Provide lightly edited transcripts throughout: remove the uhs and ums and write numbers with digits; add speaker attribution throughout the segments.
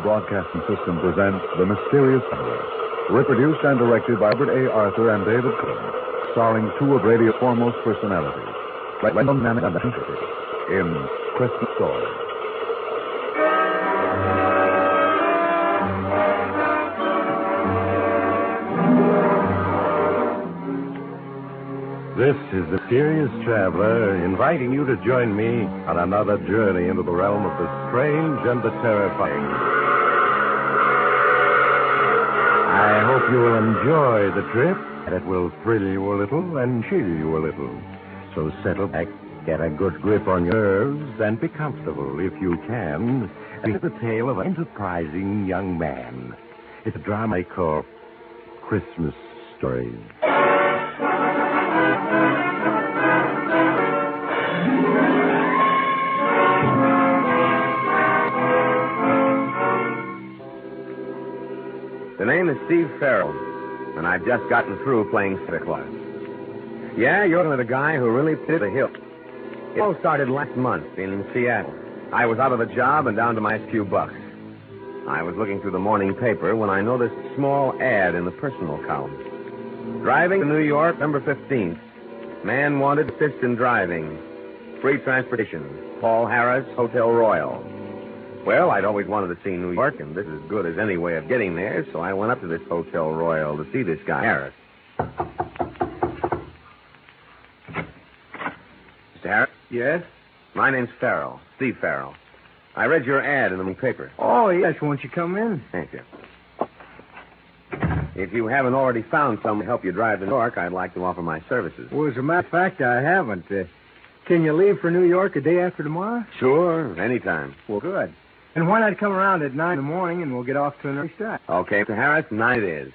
Speaker 1: Broadcasting System presents The Mysterious Traveler, reproduced and directed by Robert A. Arthur and David Cohen, starring two of radio's foremost personalities, Lyndon and in Christmas Story.
Speaker 2: This is the Mysterious Traveler inviting you to join me on another journey into the realm of the strange and the terrifying. I hope you will enjoy the trip, and it will thrill you a little and chill you a little. So settle back, get a good grip on your nerves, and be comfortable if you can. And it's the tale of an enterprising young man. It's a drama I call Christmas Story.
Speaker 3: The name is Steve Farrell, and I've just gotten through playing Santa Claus. Yeah, you're looking at a guy who really did the hilt. It all started last month in Seattle. I was out of a job and down to my few bucks. I was looking through the morning paper when I noticed a small ad in the personal column. Driving to New York, November 15th. Man wanted to assist in driving. Free transportation. Paul Harris, Hotel Royal. Well, I'd always wanted to see New York, and this is as good as any way of getting there, so I went up to this Hotel Royal to see this guy, Harris. Mr. Harris?
Speaker 4: Yes?
Speaker 3: My name's Farrell, Steve Farrell. I read your ad in the paper.
Speaker 4: Oh, yes. Won't you come in?
Speaker 3: Thank you. If you haven't already found someone to help you drive to New York, I'd like to offer my services.
Speaker 4: Well, as a matter of fact, I haven't. Can you leave for New York a day after tomorrow?
Speaker 3: Sure, anytime.
Speaker 4: Well, good. And why not come around at 9 in the morning and we'll get off to an early start?
Speaker 3: Okay, Mr. Harris, 9 it is.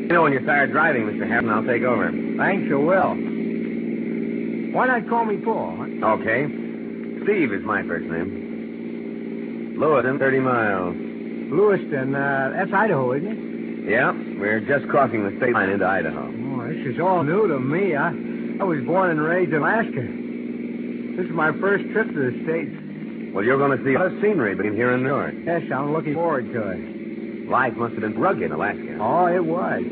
Speaker 3: You know when you're tired driving, Mr. Harris, and I'll take over.
Speaker 4: Thanks, you will. Why not call me Paul? Huh?
Speaker 3: Okay. Steve is my first name. Lewiston, 30 miles.
Speaker 4: Lewiston, that's Idaho, isn't it?
Speaker 3: Yeah, we're just crossing the state line into Idaho.
Speaker 4: Oh, this is all new to me. I was born and raised in Alaska. This is my first trip to the States.
Speaker 3: Well, you're going to see a lot of scenery being here in New York.
Speaker 4: Yes, I'm looking forward to it.
Speaker 3: Life must have been rugged in Alaska.
Speaker 4: Oh, it was.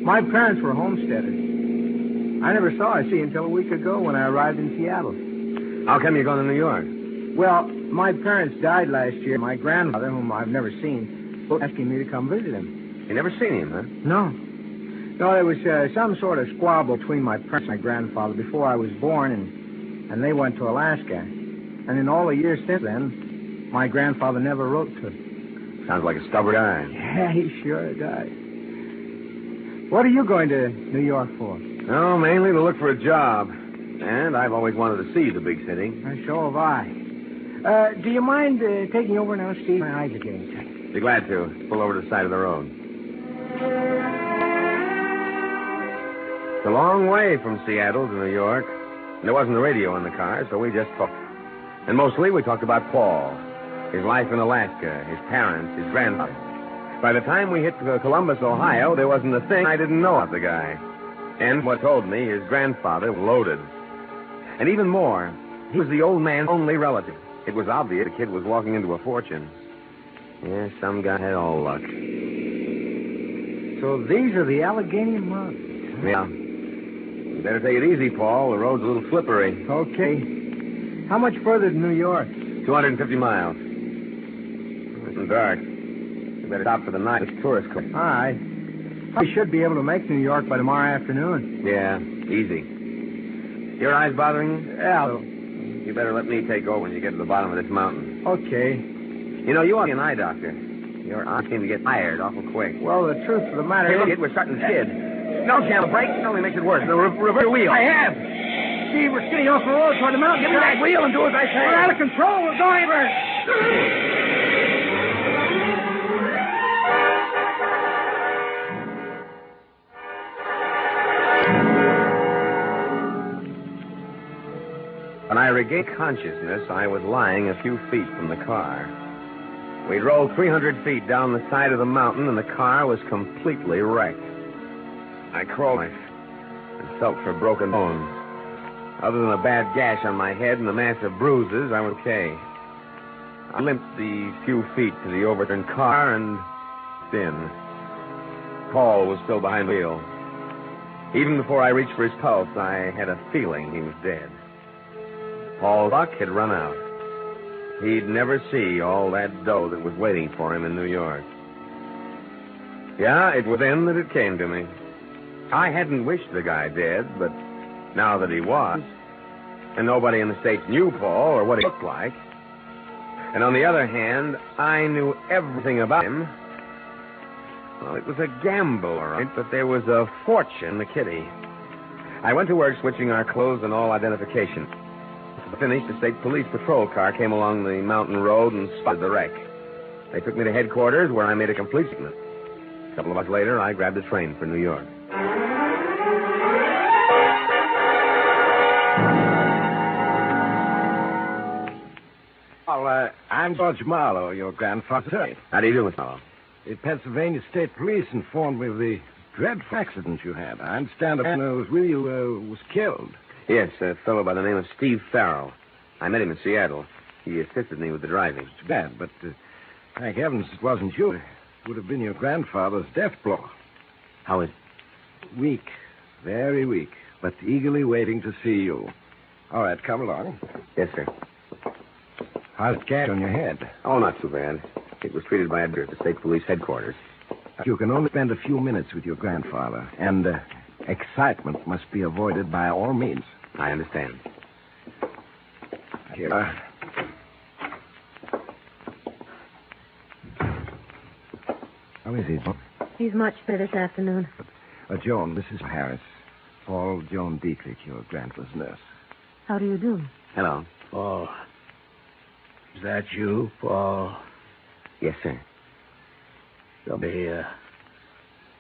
Speaker 4: My parents were homesteaders. I never saw a sea until a week ago when I arrived in Seattle.
Speaker 3: How come you're going to New York?
Speaker 4: Well, my parents died last year. My grandfather, whom I've never seen, was asking me to come visit him.
Speaker 3: You never seen him, huh?
Speaker 4: No. No, there was some sort of squabble between my parents and my grandfather before I was born, and they went to Alaska. And in all the years since then, my grandfather never wrote to him.
Speaker 3: Sounds like a stubborn guy.
Speaker 4: Yeah, he sure does. What are you going to New York for?
Speaker 3: Oh, mainly to look for a job. And I've always wanted to see the big city.
Speaker 4: So have I. Do you mind taking over now, Steve? My eyes are getting tight.
Speaker 3: Be glad to. Pull over to the side of the road. It's a long way from Seattle to New York. And there wasn't a radio in the car, so we just talked. And mostly we talked about Paul, his life in Alaska, his parents, his grandfather. By the time we hit Columbus, Ohio, there wasn't a thing I didn't know of the guy. And what told me his grandfather was loaded. And even more, he was the old man's only relative. It was obvious the kid was walking into a fortune. Yeah, some guy had all luck.
Speaker 4: So these are the Allegheny Mountains.
Speaker 3: Yeah. You better take it easy, Paul. The road's a little slippery.
Speaker 4: Okay. How much further to New York?
Speaker 3: 250 miles. It's dark. You better stop for the night. It's tourist car.
Speaker 4: All right. I should be able to make New York by tomorrow afternoon.
Speaker 3: Yeah, easy. Your eyes bothering you?
Speaker 4: Yeah.
Speaker 3: You better let me take over when you get to the bottom of this mountain.
Speaker 4: Okay.
Speaker 3: You know, you ought to be an eye doctor. Your eyes seem to get tired awful quick.
Speaker 4: Well, the truth of the matter
Speaker 3: Hey,
Speaker 4: is...
Speaker 3: look, we're starting to skid. No, Jam, brake. It only makes it worse. The reverse wheel.
Speaker 4: I have. Steve, we're skidding off the road toward the mountain.
Speaker 3: Give me that wheel and do as I say.
Speaker 4: We're out of control. We're going over.
Speaker 3: When I regained consciousness, I was lying a few feet from the car. We'd rolled 300 feet down the side of the mountain, and the car was completely wrecked. I crawled and felt for broken bones. Other than a bad gash on my head and a mass of bruises, I was okay. I limped the few feet to the overturned car and then Paul was still behind the wheel. Even before I reached for his pulse, I had a feeling he was dead. Paul's luck had run out. He'd never see all that dough that was waiting for him in New York. Yeah, it was then that it came to me. I hadn't wished the guy dead, but now that he was, and nobody in the States knew Paul or what he looked like, and on the other hand, I knew everything about him. Well, it was a gamble, all right, but there was a fortune in the kitty. I went to work switching our clothes and all identification. Finished, the state police patrol car came along the mountain road and spotted the wreck. They took me to headquarters, where I made a complete statement. A couple of months later, I grabbed a train for New York.
Speaker 2: Well, I'm George Marlowe, your grandfather's attorney.
Speaker 3: How do you do, Mr. Marlowe?
Speaker 2: The Pennsylvania State Police informed me of the dreadful accident you had. I understand a man who was with you was killed.
Speaker 3: Yes, a fellow by the name of Steve Farrell. I met him in Seattle. He assisted me with the driving.
Speaker 2: It's bad, but thank heavens it wasn't you. It would have been your grandfather's death blow.
Speaker 3: How is it?
Speaker 2: Weak, very weak, but eagerly waiting to see you. All right, come along.
Speaker 3: Yes, sir.
Speaker 2: How's the gash on your head?
Speaker 3: Oh, not too bad. It was treated by a doctor at the state police headquarters.
Speaker 2: You can only spend a few minutes with your grandfather, and excitement must be avoided by all means.
Speaker 3: I understand.
Speaker 2: Here. How is he?
Speaker 5: He's much better this afternoon.
Speaker 2: Joan, this is Harris. Paul Joan Dietrich, your grandfather's nurse.
Speaker 5: How do you do?
Speaker 3: Hello.
Speaker 4: Paul. Is that you, Paul?
Speaker 3: Yes, sir.
Speaker 4: Come here.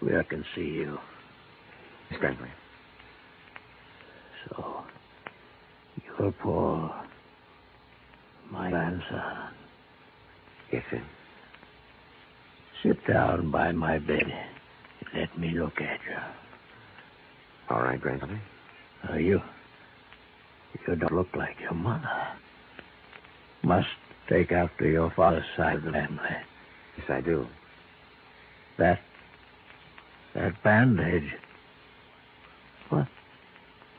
Speaker 4: Where I can see you.
Speaker 3: Miss Grantley.
Speaker 4: So, you're Paul. My grandson.
Speaker 3: Yes, sir.
Speaker 4: Sit down by my bed and let me look at you.
Speaker 3: All right, Grandfather.
Speaker 4: You don't look like your mother. Must take after your father's side of the family.
Speaker 3: Yes, I do.
Speaker 4: That bandage. What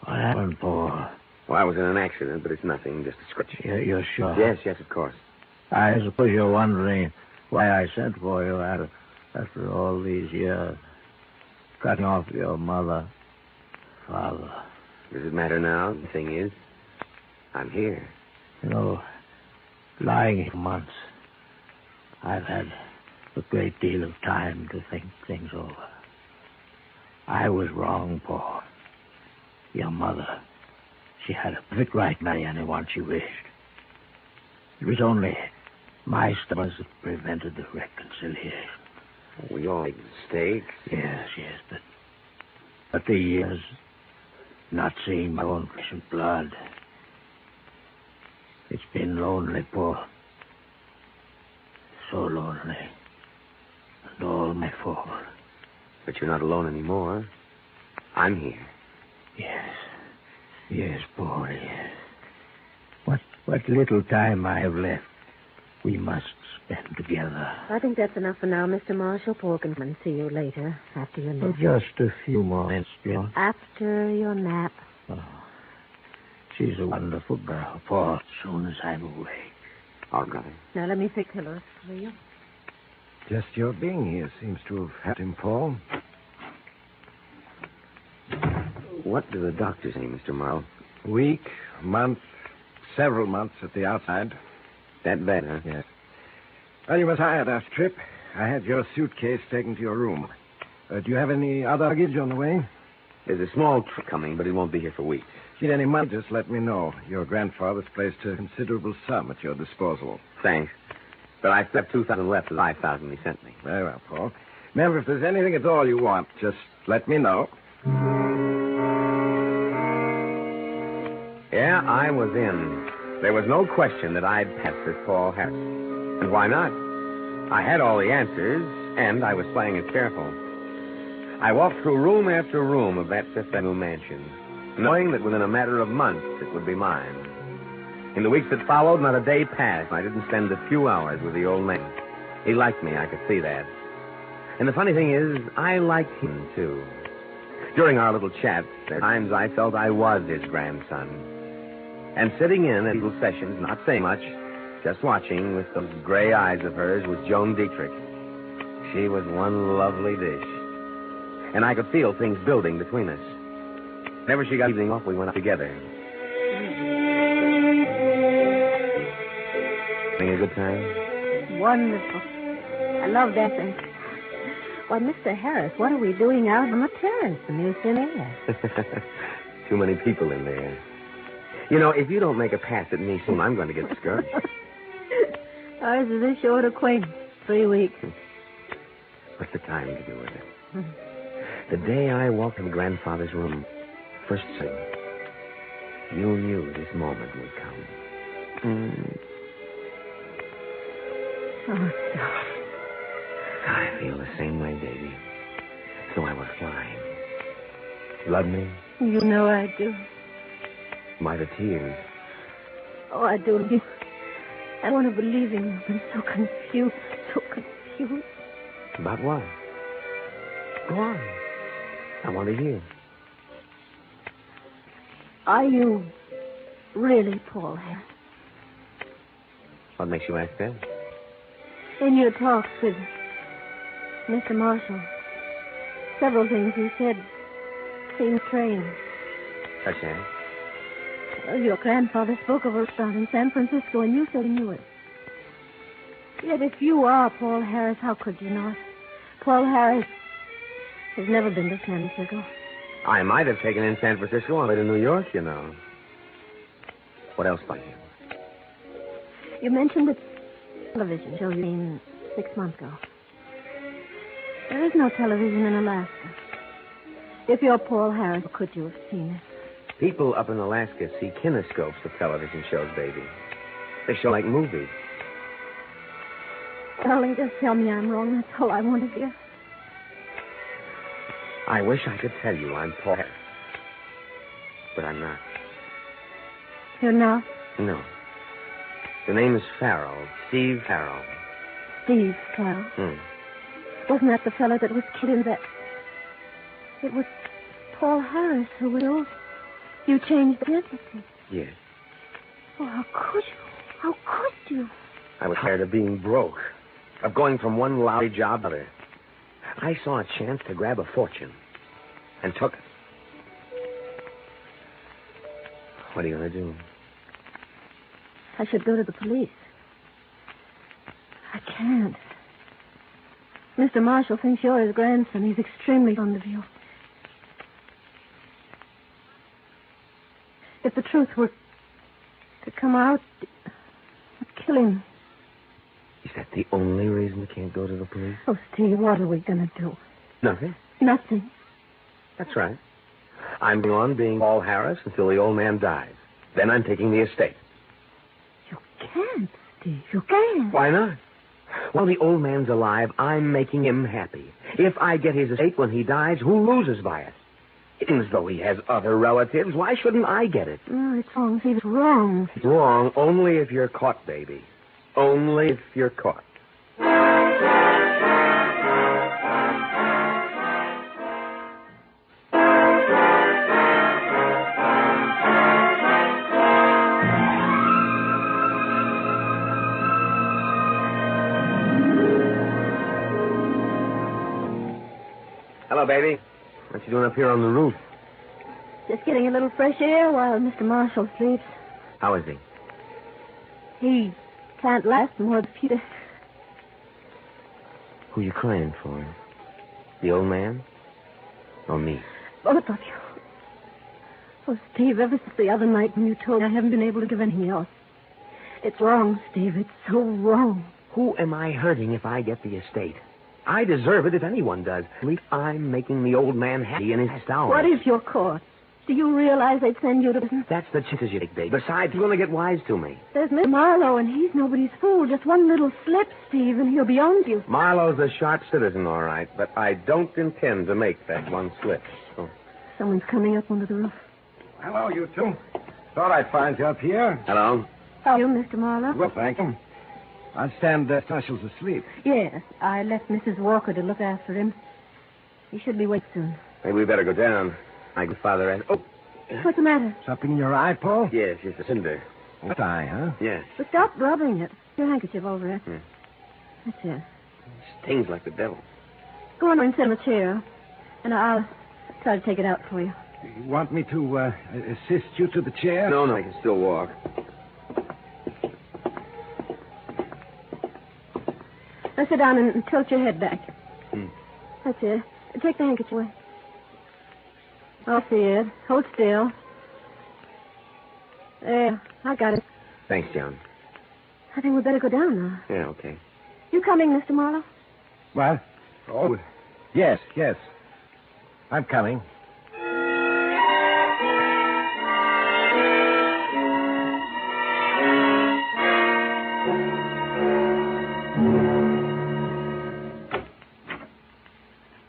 Speaker 4: happened, Paul?
Speaker 3: Well, I was in an accident, but it's nothing, just a scratch.
Speaker 4: You're sure?
Speaker 3: Yes, of course.
Speaker 4: I suppose you're wondering why I sent for you after all these years. Cutting off your mother, father.
Speaker 3: Does it matter now? The thing is, I'm here.
Speaker 4: You know, lying here for months, I've had a great deal of time to think things over. I was wrong, Paul. Your mother, she had a perfect right to marry anyone she wished. It was only my stubbornness that prevented the reconciliation.
Speaker 3: We all make mistakes.
Speaker 4: Yes, but the years, not seeing my own flesh and blood, it's been lonely, Paul. So lonely. And all my fault.
Speaker 3: But you're not alone anymore. I'm here.
Speaker 4: Yes, Paul, yes. What little time I have left, we must spend together.
Speaker 5: I think that's enough for now, Mr. Marshall. Paul can come and see you later, after your nap.
Speaker 4: Just a few more minutes, John.
Speaker 5: After your nap.
Speaker 4: Oh, she's a wonderful girl, Paul, as soon as I'm awake.
Speaker 3: All right.
Speaker 5: Now, let me fix pillows for you.
Speaker 2: Just your being here seems to have helped him, Paul.
Speaker 3: What do the doctors say, Mr. Marlowe?
Speaker 2: Week, month, several months at the outside.
Speaker 3: That bad, huh?
Speaker 2: Yes. Well, you must hire that trip. I had your suitcase taken to your room. Do you have any other luggage on the way?
Speaker 3: There's a small trip coming, but it won't be here for weeks.
Speaker 2: If you need any money, just let me know. Your grandfather's placed a considerable sum at your disposal.
Speaker 3: Thanks. But I still have 2,000 left of the 5,000 he sent me.
Speaker 2: Very well, Paul. Remember, if there's anything at all you want, just let me know.
Speaker 3: Yeah, Yeah, I was in. There was no question that I'd pass as Paul Harris. And why not? I had all the answers, and I was playing it careful. I walked through room after room of that Fifth Avenue mansion, knowing that within a matter of months it would be mine. In the weeks that followed, not a day passed I didn't spend a few hours with the old man. He liked me, I could see that. And the funny thing is, I liked him, too. During our little chats, there were times I felt I was his grandson. And sitting in at little sessions, not saying much, just watching with those gray eyes of hers, was Joan Dietrich. She was one lovely dish. And I could feel things building between us. Whenever she got evening off, we went out together. Having a good time?
Speaker 5: Wonderful. I love dancing. Why, Mr. Harris, what are we doing out on the terrace? The museum air.
Speaker 3: Too many people in there. You know, if you don't make a pass at me soon, I'm going to get discouraged.
Speaker 5: Ours is a short acquaintance. 3 weeks.
Speaker 3: What's the time to do with it? The day I walked in Grandfather's room, first thing, you knew this moment would come.
Speaker 5: Oh, God.
Speaker 3: I feel the same way, baby. So I was flying. Love me?
Speaker 5: You know I do.
Speaker 3: Why the tears?
Speaker 5: Oh, I do. I want to believe in you. I've been so confused.
Speaker 3: About what? Go on. I want to hear.
Speaker 5: Are you really Paul Harris?
Speaker 3: What makes you ask that?
Speaker 5: In your talks with Mr. Marshall, several things you said seemed strange.
Speaker 3: Such as?
Speaker 5: Well, your grandfather spoke of a restaurant in San Francisco, and you said he knew it. Yet if you are Paul Harris, how could you not? Paul Harris has never been to San Francisco.
Speaker 3: I might have taken in San Francisco on the way to New York, you know. What else about you?
Speaker 5: You mentioned the television show you seen 6 months ago. There is no television in Alaska. If you're Paul Harris, could you have seen it?
Speaker 3: People up in Alaska see kinescopes of television shows, baby. They show like movies.
Speaker 5: Darling, just tell me I'm wrong. That's all I want to hear.
Speaker 3: I wish I could tell you I'm Paul Harris. But I'm not.
Speaker 5: You're not?
Speaker 3: No. The name is Farrell. Steve Farrell.
Speaker 5: Steve Farrell? Wasn't that the fellow that was killed in that... It was Paul Harris who was old. You changed identity.
Speaker 3: Yes.
Speaker 5: Oh, how could you? How could you?
Speaker 3: I was tired of being broke. Of going from one lousy job to another. I saw a chance to grab a fortune. And took it. What are you going to do?
Speaker 5: I should go to the police. I can't. Mr. Marshall thinks you're his grandson. He's extremely fond of you. If the truth were to come out, I'd kill him.
Speaker 3: Is that the only reason you can't go to the police?
Speaker 5: Oh, Steve, what are we going to do?
Speaker 3: Nothing.
Speaker 5: Nothing.
Speaker 3: That's right. I'm going on being Paul Harris until the old man dies. Then I'm taking the estate.
Speaker 5: You can't, Steve. You can't.
Speaker 3: Why not? While the old man's alive, I'm making him happy. If I get his estate when he dies, who loses by it? Even as though he has other relatives, why shouldn't I get it?
Speaker 5: Oh, it's wrong, Steve. It's wrong.
Speaker 3: It's wrong only if you're caught, baby. Only if you're caught. Hello, baby. What you doing up here on the roof?
Speaker 5: Just getting a little fresh air while Mr. Marshall sleeps.
Speaker 3: How is he?
Speaker 5: He can't last more than a few days.
Speaker 3: Who you crying for? The old man? Or me?
Speaker 5: Both of you. Oh, Steve, ever since the other night when you told me I haven't been able to give anything else. It's wrong, Steve. It's so wrong.
Speaker 3: Who am I hurting if I get the estate? I deserve it if anyone does. At least I'm making the old man happy in his last hour.
Speaker 5: What is your course? Do you realize they'd send you to prison?
Speaker 3: That's the chances you take, babe. Besides, you're going to get wise to me.
Speaker 5: There's Mr. Marlowe, and he's nobody's fool. Just one little slip, Steve, and he'll be on you.
Speaker 3: Marlowe's a sharp citizen, all right, but I don't intend to make that one slip. So.
Speaker 5: Someone's coming up onto the roof.
Speaker 2: Hello, you two. Thought I'd find you up here.
Speaker 3: Hello?
Speaker 5: How are you, Mr. Marlowe?
Speaker 2: Well, thank you. I understand Marshall's asleep.
Speaker 5: Yes, I left Mrs. Walker to look after him. He should be awake soon.
Speaker 3: Maybe we better go down. My father asked... Oh,
Speaker 5: What's the matter?
Speaker 2: Something in your eye, Paul?
Speaker 3: yes, it's a cinder.
Speaker 2: What eye, huh?
Speaker 3: Yes.
Speaker 5: But stop rubbing it. Put your handkerchief over it. That's it.
Speaker 3: Stings like the devil.
Speaker 5: Go on and sit in a chair, and I'll try to take it out for you.
Speaker 2: You want me to assist you to the chair?
Speaker 3: No, I can still walk.
Speaker 5: Now sit down and tilt your head back. That's it. Take the handkerchief away. I'll see it. Hold still. There. I got it.
Speaker 3: Thanks, John.
Speaker 5: I think we'd better go down now.
Speaker 3: Yeah, okay.
Speaker 5: You coming, Mr. Marlowe?
Speaker 2: What? Oh, yes. I'm coming.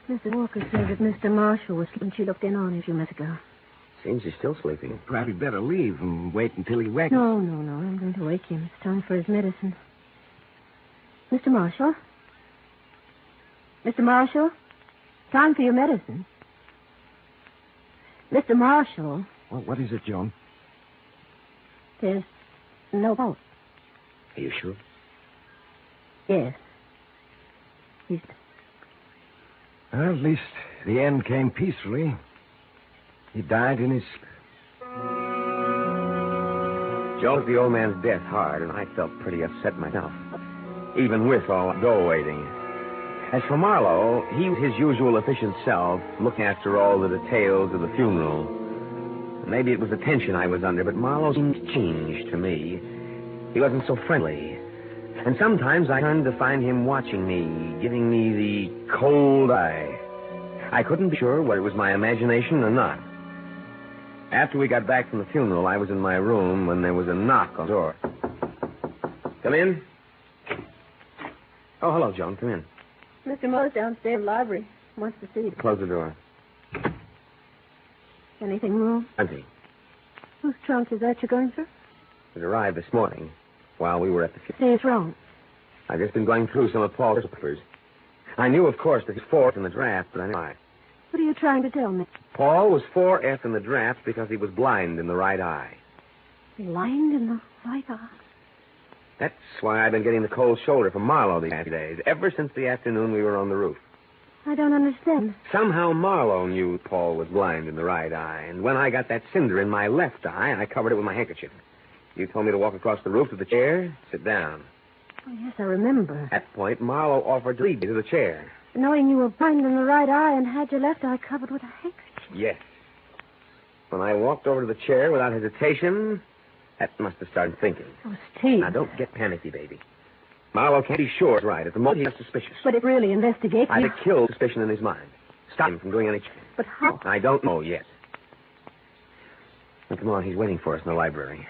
Speaker 5: Mrs. Walker said that Mr. Marshall was sleeping. She looked in on him a few minutes ago.
Speaker 3: Seems he's still sleeping.
Speaker 2: Probably better leave and wait until he wakes.
Speaker 5: No. I'm going to wake him. It's time for his medicine. Mr. Marshall? Mr. Marshall? Time for your medicine. Mr. Marshall?
Speaker 2: What is it, Joan?
Speaker 5: There's no pulse.
Speaker 3: Are you sure?
Speaker 5: Yes. He's...
Speaker 2: Well, at least the end came peacefully. He died in his...
Speaker 3: Joe took the old man's death hard, and I felt pretty upset myself, even with all the dough waiting. As for Marlowe, he was his usual efficient self, looking after all the details of the funeral. Maybe it was the tension I was under, but Marlowe seemed changed to me. He wasn't so friendly. And sometimes I turned to find him watching me, giving me the cold eye. I couldn't be sure whether it was my imagination or not. After we got back from the funeral, I was in my room when there was a knock on the door. Come in. Oh, hello, Joan. Come in.
Speaker 5: Mr. Moore's downstairs in the library. Wants to see you.
Speaker 3: Close the door.
Speaker 5: Anything wrong?
Speaker 3: Empty.
Speaker 5: Whose trunk is that you're going through?
Speaker 3: It arrived this morning while we were at the funeral.
Speaker 5: Say it's wrong.
Speaker 3: I've just been going through some of Paul's papers. I knew, of course, that he's fourth in the draft, but I knew why.
Speaker 5: What are you trying to tell me?
Speaker 3: Paul was 4F in the draft because he was blind in the right eye.
Speaker 5: Blind in the right eye?
Speaker 3: That's why I've been getting the cold shoulder from Marlowe these past days, ever since the afternoon we were on the roof.
Speaker 5: I don't understand.
Speaker 3: Somehow Marlowe knew Paul was blind in the right eye, and when I got that cinder in my left eye, I covered it with my handkerchief. You told me to walk across the roof to the chair, sit down.
Speaker 5: Oh, yes, I remember.
Speaker 3: At that point, Marlowe offered to lead me to the chair.
Speaker 5: Knowing you were blind in the right eye and had your left eye covered with a handkerchief.
Speaker 3: Yes. When I walked over to the chair without hesitation, that must have started thinking.
Speaker 5: Oh, Steve.
Speaker 3: Now, don't get panicky, baby. Marlowe can't be sure it's right. At the moment, he's suspicious.
Speaker 5: But it really investigates
Speaker 3: I'd
Speaker 5: you.
Speaker 3: have killed suspicion in his mind. Stop him from doing any...
Speaker 5: But how?
Speaker 3: I don't know yet. Now, come on, he's waiting for us in the library.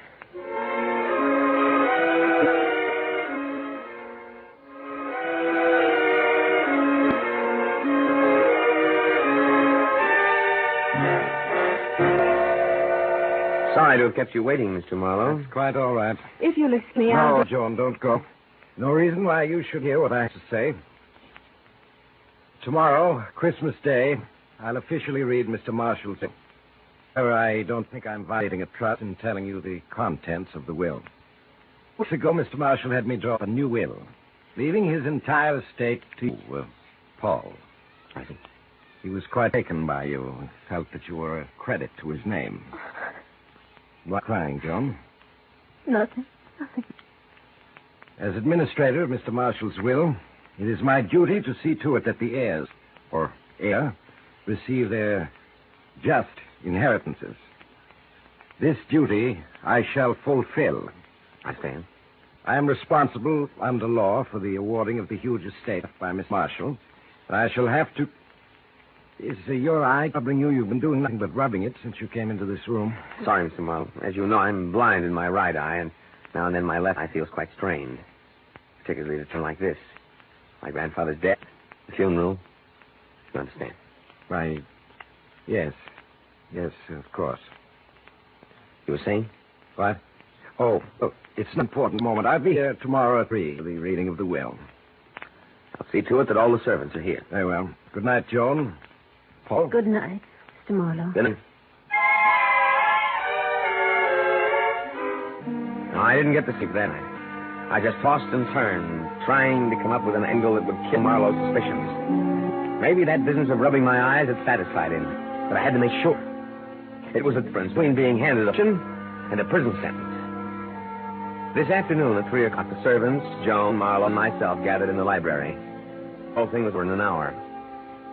Speaker 3: Sorry to have kept you waiting, Mr. Marlowe.
Speaker 2: That's quite all right.
Speaker 5: If you'll excuse me,
Speaker 2: No,
Speaker 5: I'll...
Speaker 2: Joan, don't go. No reason why you should hear what I have to say. Tomorrow, Christmas Day, I'll officially read Mr. Marshall's... However, I don't think I'm violating a trust in telling you the contents of the will. Weeks ago, Mr. Marshall had me draw up a new will, leaving his entire estate to you, Paul.
Speaker 3: I see.
Speaker 2: He was quite taken by you and felt that you were a credit to his name. Why crying, Joan?
Speaker 5: Nothing.
Speaker 2: As administrator of Mr. Marshall's will, it is my duty to see to it that the heirs, or heir, receive their just inheritances. This duty I shall fulfill.
Speaker 3: I stand.
Speaker 2: I am responsible under law for the awarding of the huge estate by Miss Marshall, and I shall have to... Is your eye troubling you? You've been doing nothing but rubbing it since you came into this room.
Speaker 3: Sorry, Mr. Marlowe. As you know, I'm blind in my right eye, and now and then my left eye feels quite strained. Particularly at a time like this. My grandfather's death, the funeral. You understand?
Speaker 2: Why, yes. Yes, of course.
Speaker 3: You were saying?
Speaker 2: What? Oh, it's an important moment. I'll be here tomorrow at 3 for the reading of the will.
Speaker 3: I'll see to it that all the servants are here.
Speaker 2: Very well. Good night, Joan. Paul?
Speaker 5: Good night, Mr. Marlowe.
Speaker 3: Good night. No, I didn't get to sleep that night. I just tossed and turned, trying to come up with an angle that would kill Marlowe's suspicions. Maybe that business of rubbing my eyes had satisfied him, but I had to make sure. It was a difference between being handed a prison and a prison sentence. This afternoon at 3 o'clock, the servants, Joan, Marlowe, and myself gathered in the library. The whole thing was over in an hour.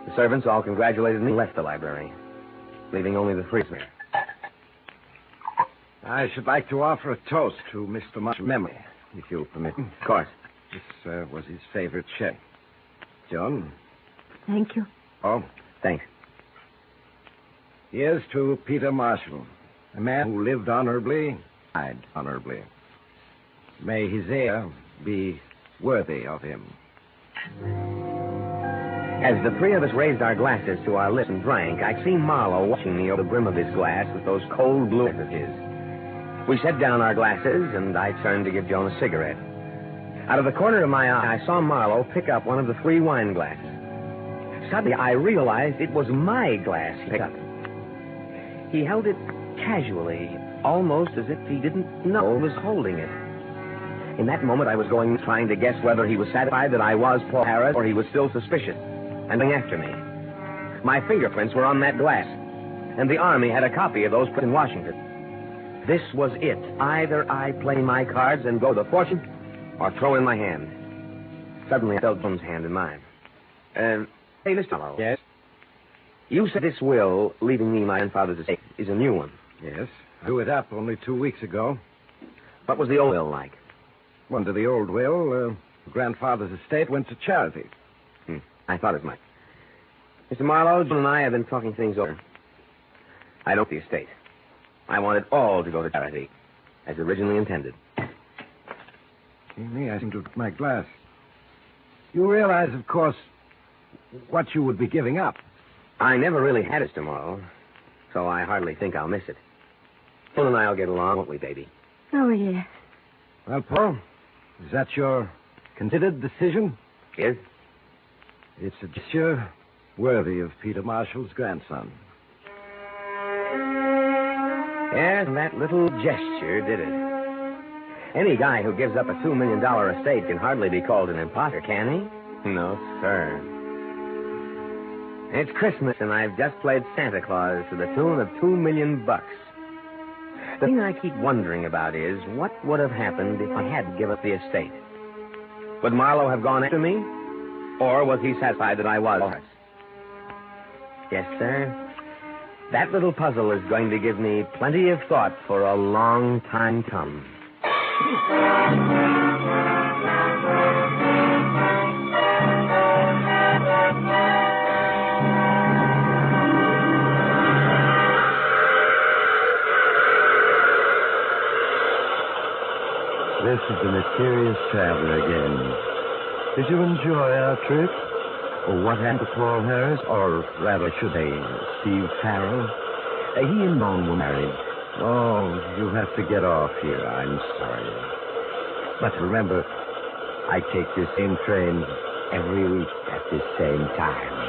Speaker 3: The servants all congratulated me and left the library, leaving only the three of us there.
Speaker 2: I should like to offer a toast to Mr. Marshall's memory, if you'll permit.
Speaker 3: Of course.
Speaker 2: This was his favorite chef. Joan?
Speaker 5: Thank you.
Speaker 2: Oh,
Speaker 3: Thanks.
Speaker 2: here's to Peter Marshall, a man who lived honorably, died honorably. May his heir be worthy of him.
Speaker 3: As the three of us raised our glasses to our lips and drank, I seen Marlowe watching me over the brim of his glass with those cold blue eyes of his. We set down our glasses, and I turned to give Joan a cigarette. Out of the corner of my eye, I saw Marlowe pick up one of the 3 wine glasses. Suddenly, I realized it was my glass he picked up. He held it casually, almost as if he didn't know he was holding it. In that moment, I was trying to guess whether he was satisfied that I was Paul Harris or he was still suspicious and going after me. My fingerprints were on that glass, and the Army had a copy of those put in Washington. This was it. Either I play my cards and go the fortune, or throw in my hand. Suddenly, I felt Joan's hand in mine. Hey, Mr. Marlowe.
Speaker 2: Yes?
Speaker 3: You said this will, leaving me my grandfather's estate, is a new one.
Speaker 2: Yes. I drew it up only 2 weeks ago.
Speaker 3: What was the old will like?
Speaker 2: Under the old will, grandfather's estate went to charity.
Speaker 3: I thought as much. Mr. Marlowe, John and I have been talking things over. I don't the estate. I want it all to go to charity, as originally intended.
Speaker 2: Me, I seem to have my glass. You realize, of course, what you would be giving up.
Speaker 3: I never really had it, Mr. Marlowe, so I hardly think I'll miss it. John and I'll get along, won't we, baby?
Speaker 5: Oh, yes.
Speaker 2: Well, Paul, is that your considered decision?
Speaker 3: Yes?
Speaker 2: It's a gesture worthy of Peter Marshall's grandson.
Speaker 3: Yes, that little gesture did it. Any guy who gives up a $2 million estate can hardly be called an imposter, can he? No, sir. It's Christmas, and I've just played Santa Claus to the tune of $2 million. The thing I keep wondering about is, what would have happened if I hadn't given up the estate? Would Marlowe have gone after me? Or was he satisfied that I was? Yes, sir. That little puzzle is going to give me plenty of thought for a long time to come.
Speaker 2: This is the Mysterious Traveler again. Did you enjoy our trip? Or what happened to Paul Harris? Or rather, should I, Steve Farrell? He and Dawn were married. Oh, you have to get off here. I'm sorry. But remember, I take this same train every week at this same time.